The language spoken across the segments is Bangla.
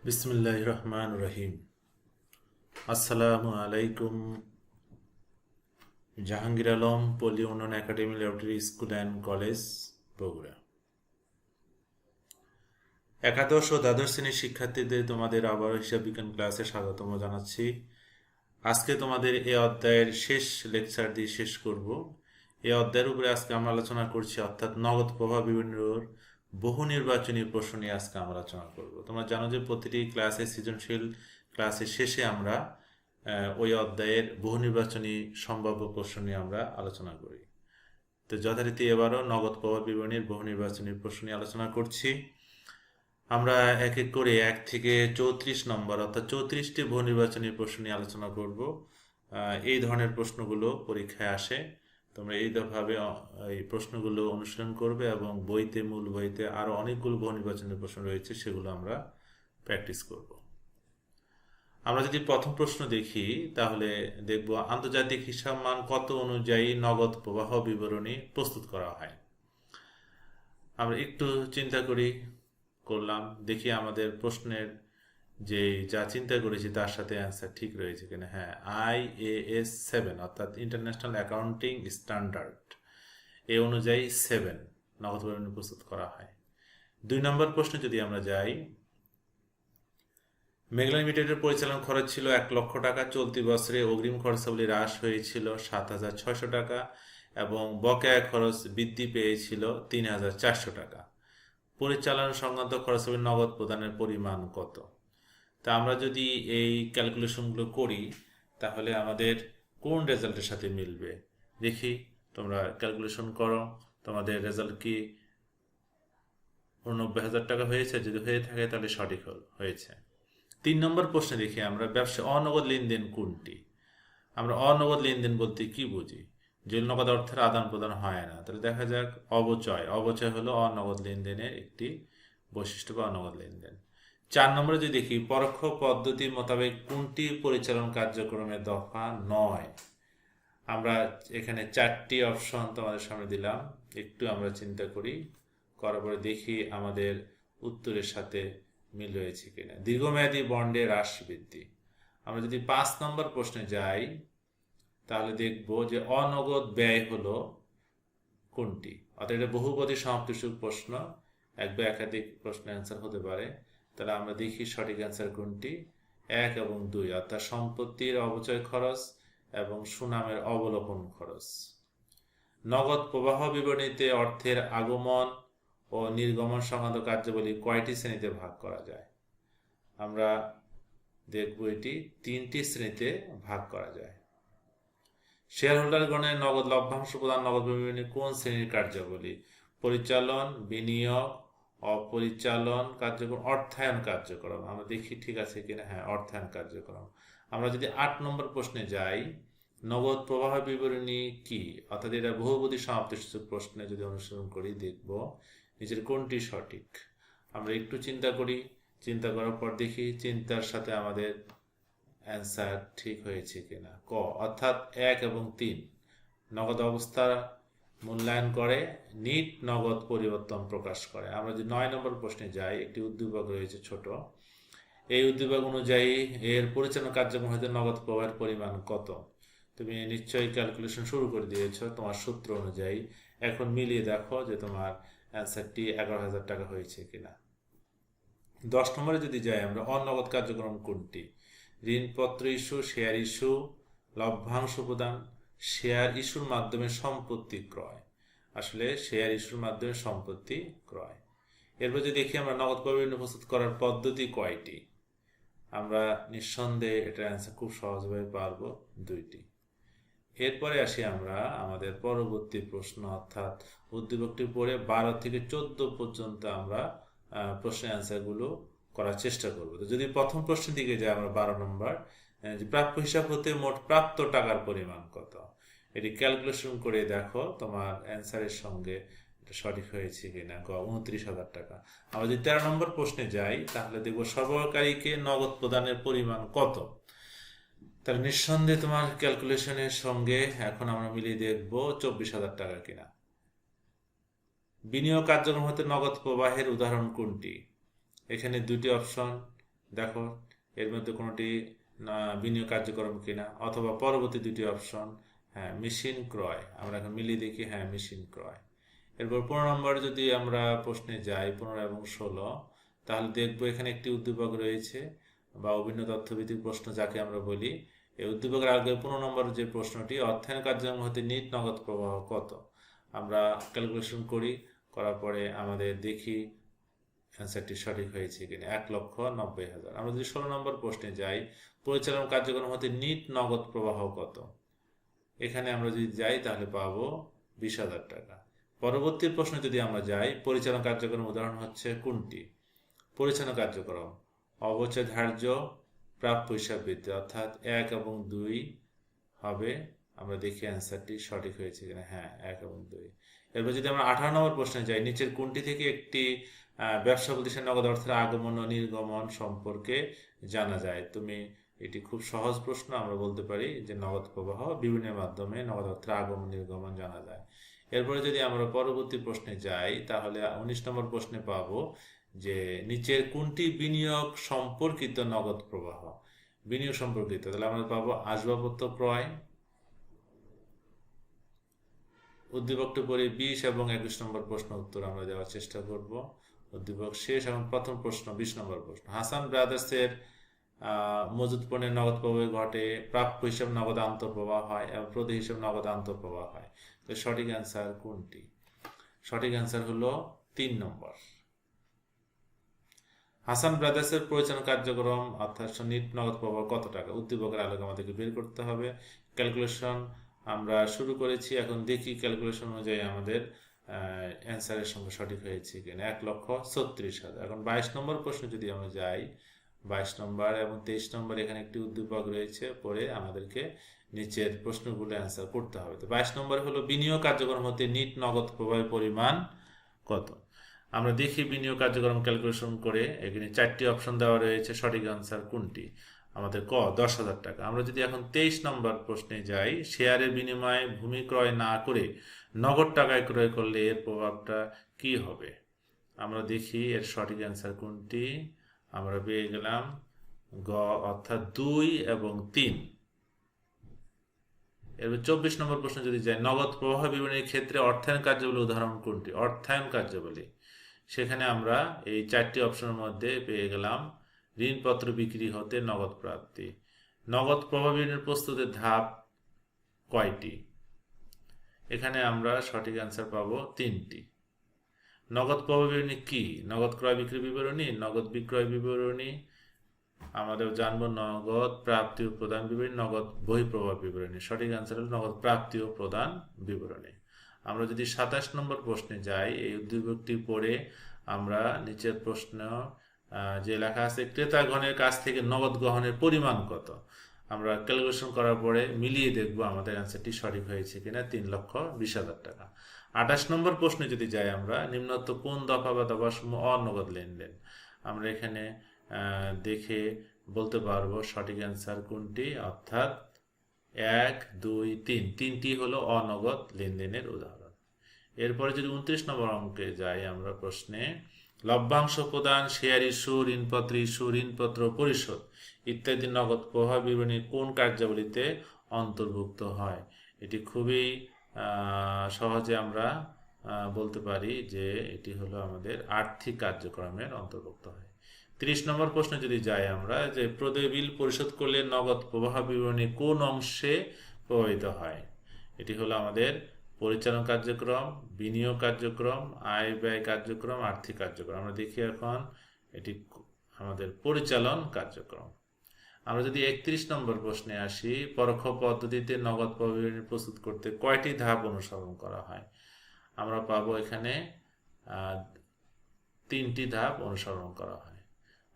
বিসমিল্লাহির রহমানির রহিম। আসসালামু আলাইকুম। জাহাঙ্গীর আলম পল্লী উন্নয়ন academy laboratory school and college, Bogura. একাদশ ও দ্বাদশ শ্রেণীর শিক্ষার্থীদের তোমাদের আবার হিসাব বিজ্ঞান ক্লাসে স্বাগতম জানাচ্ছি। আজকে তোমাদের এই অধ্যায়ের শেষ লেকচার দিয়ে শেষ করব। এই অধ্যায়ের উপরে আজকে আমরা আলোচনা করছি, অর্থাৎ নগদ প্রবাহ বিবরণীর বহু নির্বাচনী প্রশ্ন নিয়ে আজকে আমরা আলোচনা করব। তোমরা জানো যে প্রতিটি ক্লাসে, সৃজনশীল ক্লাসের শেষে আমরা ওই অধ্যায়ের বহু নির্বাচনী সম্ভাব্য প্রশ্ন নিয়ে আমরা আলোচনা করি। তো যথারীতি এবারও নগদ প্রবাহ বিবরণীর বহু নির্বাচনী প্রশ্ন নিয়ে আলোচনা করছি। আমরা এক এক করে 1 থেকে 34 নম্বর অর্থাৎ 34টি বহু নির্বাচনী প্রশ্ন নিয়ে আলোচনা করব। এই ধরনের প্রশ্নগুলো পরীক্ষায় আসে। তোমরা এইভাবে এই প্রশ্নগুলো অনুসরণ করবে এবং বইতে, মূল বইতে আরও অনেকগুলো বহু নির্বাচনী প্রশ্ন রয়েছে, সেগুলো আমরা প্র্যাকটিস করব। আমরা যদি প্রথম প্রশ্ন দেখি তাহলে দেখব, আন্তর্জাতিক হিসাব মান কত অনুযায়ী নগদ প্রবাহ বিবরণী প্রস্তুত করা হয়। আমরা একটু চিন্তা করলাম, দেখি আমাদের প্রশ্নের যে যা চিন্তা করেছি তার সাথে অ্যান্সার ঠিক রয়েছে কিনা। হ্যাঁ, IAS 7 অর্থাৎ ইন্টারন্যাশনাল অ্যাকাউন্টিং স্ট্যান্ডার্ড এই অনুযায়ী 7 নগদ বিবরণী প্রস্তুত করা হয়। 2 নম্বর প্রশ্নে যদি আমরা যাই, মেঘলা লিমিটেডের পরিচালন খরচ ছিল 1 লক্ষ টাকা, চলতি বছরে অগ্রিম খরচাবলী হ্রাস হয়েছিল 7,600 টাকা এবং বকেয়া খরচ বৃদ্ধি পেয়েছিল 3,400 টাকা। পরিচালন সংক্রান্ত খরচাবলী নগদ প্রদানের পরিমাণ কত? তা আমরা যদি এই ক্যালকুলেশনগুলো করি তাহলে আমাদের কোন রেজাল্টের সাথে মিলবে দেখি। তোমরা ক্যালকুলেশন করো, তোমাদের রেজাল্ট কি 89,000 টাকা হয়েছে? যদি হয়ে থাকে তাহলে সঠিক হয়েছে। 3 নম্বর প্রশ্নে দেখি আমরা, ব্যবসা অনগদ লেনদেন কোনটি? আমরা অনগদ লেনদেন বলতে কি বুঝি? যে নগদ অর্থের আদান প্রদান হয় না। তাহলে দেখা যাক, অবচয় হলো অনগদ লেনদেনের একটি বৈশিষ্ট্য বা অনগদ লেনদেন। 4 নম্বরে যদি দেখি, পরোক্ষ পদ্ধতি মোতাবেক কোনটি পরিচালন কার্যক্রমের দফা নয়? আমরা এখানে 4টি অপশন তোমাদের সামনে দিলাম, একটু আমরা চিন্তা করার পরে দেখি আমাদের উত্তরের সাথে মিল রয়েছে কিনা। দীর্ঘমেয়াদী বন্ডে হ্রাস বৃদ্ধি। আমরা যদি 5 নম্বর প্রশ্নে যাই তাহলে দেখব যে অনগদ ব্যয় হলো কোনটি? অর্থাৎ এটা বহুপদী সমাপ্তিসূচক প্রশ্ন, এক বা একাধিক প্রশ্নের অ্যান্সার হতে পারে। তাহলে আমরা দেখি সঠিক অ্যান্সার কোনটি। 1 এবং 2 অর্থাৎ সম্পত্তির অবচয় খরচ এবং সুনামের অবলোকন খরচ। নগদ প্রবাহ বিবরণীতে অর্থের আগমন ও নির্গমন সংক্রান্ত কার্যাবলী কয়টি শ্রেণীতে ভাগ করা যায়? আমরা দেখব এটি 3টি শ্রেণীতে ভাগ করা যায়। শেয়ার হোল্ডারগণের নগদ লভ্যাংশ প্রদান নগদ বিবরণী কোন শ্রেণীর কার্যাবলী? পরিচালন, বিনিয়োগ, অপরিচালন কার্যক্রম, অর্থায়ন কার্যক্রম। আমরা দেখি ঠিক আছে কিনা। হ্যাঁ, অর্থায়ন কার্যক্রম। আমরা যদি 8 নম্বর প্রশ্নে যাই, নগদ প্রবাহ বিবরণী কি? অর্থাৎ এটা বহুপদী সমাপ্তিসূচক প্রশ্নে যদি অনুসরণ করি দেখব নিচের কোনটি সঠিক। আমরা একটু চিন্তা করার পর দেখি চিন্তার সাথে আমাদের অ্যান্সার ঠিক হয়েছে কিনা। ক অর্থাৎ 1 এবং 3 নগদ অবস্থা মূল্যায়ন করে, নিট নগদ পরিবর্তন প্রকাশ করে। আমরা যদি 9 নম্বর প্রশ্নে যাই, একটি উদ্দীপক রয়েছে ছোট। এই উদ্দীপক অনুযায়ী এর পরিচালনা কার্যক্রম হতে নগদ প্রবাহের পরিমাণ কত? তুমি নিশ্চয়ই ক্যালকুলেশন শুরু করে দিয়েছো তোমার সূত্র অনুযায়ী। এখন মিলিয়ে দেখো যে তোমার অ্যান্সারটি 11,000 টাকা হয়েছে কিনা। 10 নম্বরে যদি যাই আমরা, অনগদ কার্যক্রম কোনটি? ঋণপত্র ইস্যু, শেয়ার ইস্যু, লভ্যাংশ প্রদান। শেয়ার ইস্যুর মাধ্যমে সম্পত্তি ক্রয়। আসলে শেয়ার ইস্যুর মাধ্যমে সম্পত্তি ক্রয়। এরপর যদি দেখি আমরা নগদ প্রবাহ প্রস্তুত করার পদ্ধতি কয়টি? আমরা নিঃসন্দেহে এটার অ্যান্সার খুব সহজভাবে পারবো, 2টি। এরপরে আসি আমরা আমাদের পরবর্তী প্রশ্ন, অর্থাৎ উদ্দীপকটি পড়ে 12 থেকে 14 পর্যন্ত আমরা প্রশ্নের অ্যান্সারগুলো করার চেষ্টা করব। তো যদি প্রথম প্রশ্নের দিকে যাই আমরা, 12 নম্বর, যে প্রাপ্য হিসাব হতে মোট প্রাপ্ত টাকার পরিমাণ কত? এটি ক্যালকুলেশন করে দেখো তোমার অ্যান্সারের সঙ্গে এটা সঠিক হয়েছে কিনা। 29,000 টাকা। আমরা যদি 13 নম্বর প্রশ্নে যাই তাহলে দেখব সরবরাহকারীকে নগদ প্রদানের পরিমাণ কত? তাহলে নিঃসন্দেহে তোমার ক্যালকুলেশনের সঙ্গে এখন আমরা মিলিয়ে দেখব 24,000 টাকা কিনা। বিনিয়োগ কার্যক্রম হতে নগদ প্রবাহের উদাহরণ কোনটি? এখানে 2টি অপশন, দেখো এর মধ্যে কোনোটি বিনিয়োগ কার্যক্রম কিনা, অথবা পরবর্তী দুটি অপশন, হ্যাঁ মেশিন ক্রয়। আমরা এখন মিলিয়ে দেখি, হ্যাঁ মেশিন ক্রয়। এরপর 15 নম্বর যদি আমরা প্রশ্নে যাই, 15 এবং 16, তাহলে দেখবো এখানে একটি উদ্দীপক রয়েছে বা অভিন্ন তথ্যভিত্তিক প্রশ্ন যাকে আমরা বলি। এই উদ্দীপকের আগে 15 নম্বর যে প্রশ্নটি, অর্থায়ন কার্যক্রম হতে নিট নগদ প্রবাহ কত। আমরা ক্যালকুলেশন করার পরে আমাদের দেখি অ্যান্সারটি সঠিক হয়েছে কিনা, 1,90,000। আমরা যদি 16 নম্বর প্রশ্নে যাই, পরিচালন কার্যক্রম হতে নিট নগদ প্রবাহ কত। এখানে আমরা যদি যাই তাহলে পাবো 20,000 টাকা। পরবর্তী প্রশ্নে যদি আমরা যাই, পরিচালন কার্যক্রম উদাহরণ হচ্ছে কোনটি। পরিচালন কার্যক্রম অবচয় ধার্য প্রাপ্য হিসাব বৃদ্ধি, অর্থাৎ 1 এবং 2 হবে। আমরা দেখি অ্যান্সারটি সঠিক হয়েছে কিনা, হ্যাঁ 1 এবং 2। এরপর যদি আমরা 18 নম্বর প্রশ্নে যাই, নিচের কোনটি থেকে একটি ব্যবসা প্রতিষ্ঠান নগদ অর্থের আগমন ও নির্গমন সম্পর্কে জানা যায়। এটি খুব সহজ প্রশ্ন, আমরা বলতে পারি যে নগদ প্রবাহ বিভিন্ন মাধ্যমে নগদ অর্থের আগমন নির্গমন জানা যায়। এরপরে যদি আমরা পরবর্তী প্রশ্নে যাই, তাহলে 19 নম্বর প্রশ্নে পাবো যে নিচের কোনটি বিনিয়োগ সম্পর্কিত নগদ প্রবাহ। বিনিয়োগ সম্পর্কিত, তাহলে আমরা পাবো আসবাবপত্র ক্রয়। উদ্দীপকটি পরে 20 এবং 21 নম্বর প্রশ্ন উত্তর আমরা দেওয়ার চেষ্টা করব। উদ্দীপক শেষ এবং প্রথম প্রশ্ন 20 নম্বর প্রশ্ন, হাসান ব্রাদার্সের মজুত পণ্যের নগদ প্রবাহ ঘটে, প্রাপ্য হিসাব নগদ আন্তঃপ্রবাহ হয় এবং প্রতি হিসাব নগদ আন্তঃপ্রবাহ হয়। তো সঠিক অ্যান্সার কোনটি? সঠিক অ্যান্সার হলো 3 নম্বর। হাসান ব্রাদার্সের পরিচালনা কার্যক্রম অর্থাৎ নিট নগদ প্রবাহ কত টাকা। উদ্দীপকের আলোকে আমাদেরকে বের করতে হবে। ক্যালকুলেশন আমরা শুরু করেছি, এখন দেখি ক্যালকুলেশন অনুযায়ী আমাদের অ্যান্সারের সঙ্গে সঠিক হয়েছে কিনা। 1,36,000। এখন 22 নম্বর প্রশ্ন যদি আমরা যাই, 22 নম্বর এবং 23 নম্বর এখানে একটি উদ্দীপক রয়েছে, পরে আমাদেরকে নিচের প্রশ্নগুলো অ্যান্সার করতে হবে। তো 22 নম্বর হলো বিনিয়োগ কার্যক্রম হতে নিট নগদ প্রবাহের পরিমাণ কত। আমরা দেখি বিনিয়োগ কার্যক্রম ক্যালকুলেশন করে, এখানে 4টি অপশন দেওয়া রয়েছে, সঠিক আনসার কোনটি আমাদের 10,000 টাকা। আমরা যদি এখন 23 নম্বর প্রশ্নে যাই, শেয়ারের বিনিময়ে ভূমি ক্রয় না করে নগদ টাকায় ক্রয় করলে এর প্রভাবটা কি হবে। আমরা দেখি এর সঠিক অ্যান্সার কোনটি। আমরা পেয়ে গেলাম গ, অর্থাৎ 2 এবং 3। এরপর 24 নম্বর প্রশ্ন যদি যাই, নগদ প্রবাহ বিবরণীর ক্ষেত্রে অর্থায়ন কার্যাবলী উদাহরণ কোনটি। অর্থায়ন কার্যাবলী, সেখানে আমরা এই 4টি অপশনের মধ্যে পেয়ে গেলাম ঋণপত্র বিক্রি হতে নগদ প্রাপ্তি। নগদ প্রবাহ বিবরণীর প্রস্তুতের ধাপ কয়টি। এখানে আমরা সঠিক অ্যান্সার পাবো 3টি। নগদ প্রবাহ বিবরণী কি? নগদ ক্রয় বিক্রি বিবরণী, নগদ বিক্রয় বিবরণী, আমাদের জানবো নগদ প্রাপ্তি ও প্রদান বিবরণী, নগদ বহিঃপ্রবাহ বিবরণী। সঠিক অ্যান্সার হল নগদ প্রাপ্তি ও প্রদান বিবরণী। আমরা যদি 27 নম্বর প্রশ্নে যাই, এই উদ্দীপকটি পড়ে আমরা নিচের প্রশ্ন যে লেখা আছে, ক্রেতাগণের কাছ থেকে নগদ গ্রহণের পরিমাণ কত। আমরা ক্যালকুলেশন করার পরে মিলিয়ে দেখব আমাদের অ্যান্সারটি সঠিক হয়েছে কিনা, 3,20,000 টাকা। 28 নম্বর প্রশ্নে যদি যাই, আমরা নিম্নোক্ত কোন দফা বা দফাসমূহ অনগদ লেনদেন। আমরা এখানে দেখে বলতে পারবো সঠিক অ্যান্সার কোনটি, অর্থাৎ 1, 2, 3, 3টি হলো অনগদ লেনদেনের উদাহরণ। এরপরে যদি 29 নম্বর অঙ্কে যাই আমরা প্রশ্নে, লভ্যাংশ প্রদান, শেয়ার ইস্যু, ঋণপত্র ইস্যু, ঋণপত্র পরিশোধ ইত্যাদি নগদ প্রবাহ বিবরণী কোন কার্যাবলীতে অন্তর্ভুক্ত হয়। এটি খুবই সহজে আমরা বলতে পারি যে এটি হলো আমাদের আর্থিক কার্যক্রমের অন্তর্ভুক্ত হয়। 30 নম্বর প্রশ্ন যদি যাই আমরা, যে প্রদেয় বিল পরিশোধ করলে নগদ প্রবাহ বিবরণী কোন অংশে প্রভাবিত হয়। এটি হলো আমাদের পরিচালন কার্যক্রম, বিনিয়োগ কার্যক্রম, আয় ব্যয় কার্যক্রম, আর্থিক কার্যক্রম। আমরা দেখি এখন এটি আমাদের পরিচালন কার্যক্রম। আমরা যদি 31 নম্বর প্রশ্নে আসি, পরোক্ষ পদ্ধতিতে নগদ প্রবাহ বিবরণী প্রস্তুত করতে কয়টি ধাপ অনুসরণ করা হয়। আমরা পাবো এখানে 3টি ধাপ অনুসরণ করা হয়।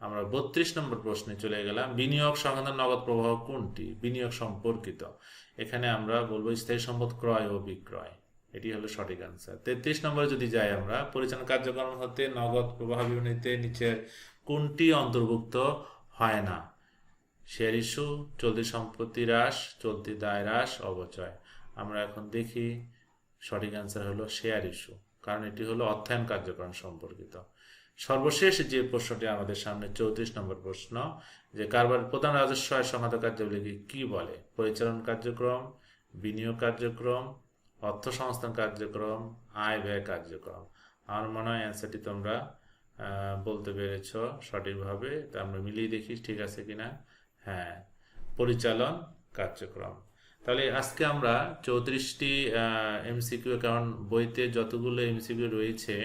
আমরা 32 নম্বর প্রশ্নে চলে গেলাম, বিনিয়োগ সংক্রান্ত নগদ প্রবাহ কোনটি। বিনিয়োগ সম্পর্কিত, এখানে আমরা বলবো স্থায়ী সম্পদ ক্রয় ও বিক্রয়। এটি হলো সঠিক আনসার। 33 নম্বরে যদি যাই আমরা, পরিচালন কার্যক্রম হতে নগদ প্রবাহ বিবরণীতে নিচের কোনটি অন্তর্ভুক্ত হয় না। শেয়ার ইস্যু, চলতি সম্পত্তি হ্রাস, চলতি দায় হ্রাস, অবচয়। আমরা এখন দেখি সঠিক অ্যান্সার হলো শেয়ার ইস্যু, কারণ এটি হলো অর্থায়ন কার্যক্রম সম্পর্কিত। সর্বশেষ যে প্রশ্নটি আমাদের সামনে 34 নম্বর প্রশ্ন, যে কারবার প্রধান রাজস্ব আয় সংক্রান্ত কার্যাবলীকে কি বলে? পরিচালন কার্যক্রম, বিনিয়োগ কার্যক্রম, অর্থ সংস্থান কার্যক্রম, আয় ব্যয় কার্যক্রম। আমার মনে হয় অ্যান্সারটি তোমরা বলতে পেরেছ সঠিকভাবে। তা আমরা মিলিয়ে দেখি ঠিক আছে কিনা। হ্যাঁ, পরিচালন কার্যক্রম। তাহলে আজকে আমরা 34টি এমসিকিউ, কারণ বইতে যতগুলো এমসিকিউ রয়েছে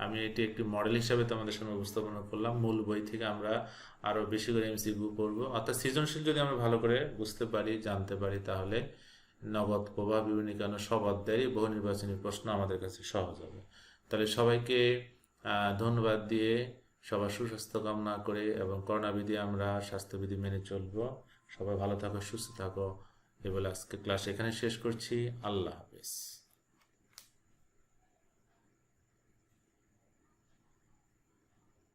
আমি এটি একটি মডেল হিসাবে তোমাদের সামনে উপস্থাপনা করলাম। মূল বই থেকে আমরা আরও বেশি করে এমসিকিউ পড়ব। অর্থাৎ সৃজনশীল যদি আমরা ভালো করে বুঝতে পারি, জানতে পারি, তাহলে নগদ প্রবাহ, বিবরণীকরণ সব অধ্যায়েরই বহু নির্বাচনী প্রশ্ন আমাদের কাছে সহজ হবে। তাহলে সবাইকে ধন্যবাদ দিয়ে সবার সুস্বাস্থ্য কামনা করে এবং করোনাবিধি আমরা স্বাস্থ্যবিধি মেনে চলব। সবাই ভালো থাকো, সুস্থ থাকো। এ বলে আজকে ক্লাস এখানে শেষ করছি। আল্লাহ হাফেজ।